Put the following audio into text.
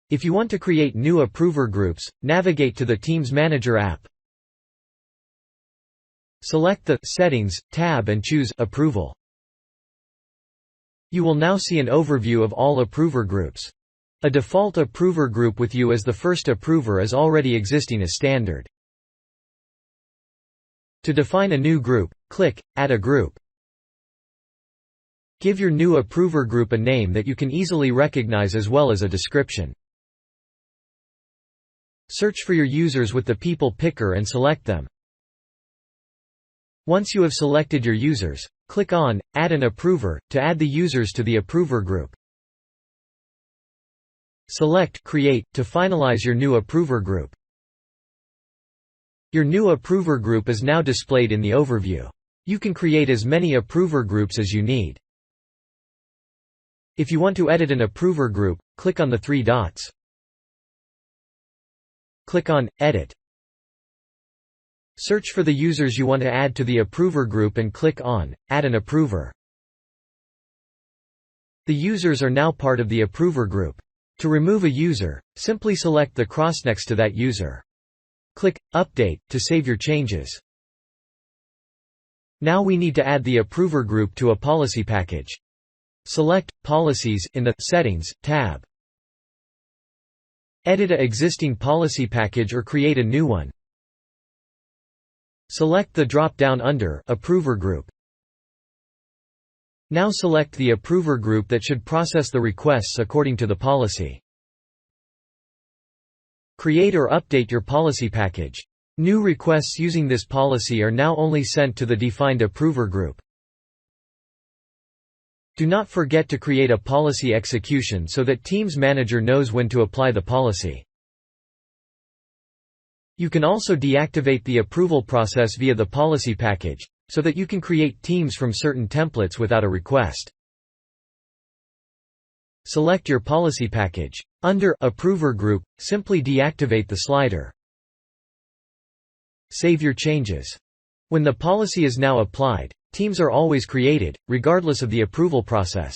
If you want to create new approver groups, navigate to the Teams Manager app. Select the Settings tab and choose Approval. You will now see an overview of all approver groups. A default approver group with you as the first approver is already existing as standard. To define a new group, click Add a Group. Give your new approver group a name that you can easily recognize as well as a description. Search for your users with the People Picker and select them. Once you have selected your users, click on Add an Approver to add the users to the approver group. Select Create to finalize your new approver group. Your new approver group is now displayed in the overview. You can create as many approver groups as you need. If you want to edit an approver group, click on the three dots. Click on Edit. Search for the users you want to add to the approver group and click on Add an Approver. The users are now part of the approver group. To remove a user, simply select the cross next to that user. Click Update to save your changes. Now we need to add the approver group to a policy package. Select Policies in the Settings tab. Edit an existing policy package or create a new one. Select the drop-down under Approver Group. Now select the approver group that should process the requests according to the policy. Create or update your policy package. New requests using this policy are now only sent to the defined approver group. Do not forget to create a policy execution so that Teams Manager knows when to apply the policy. You can also deactivate the approval process via the policy package, so that you can create teams from certain templates without a request. Select your policy package. Under Approver Group, simply deactivate the slider. Save your changes. When the policy is now applied, teams are always created, regardless of the approval process.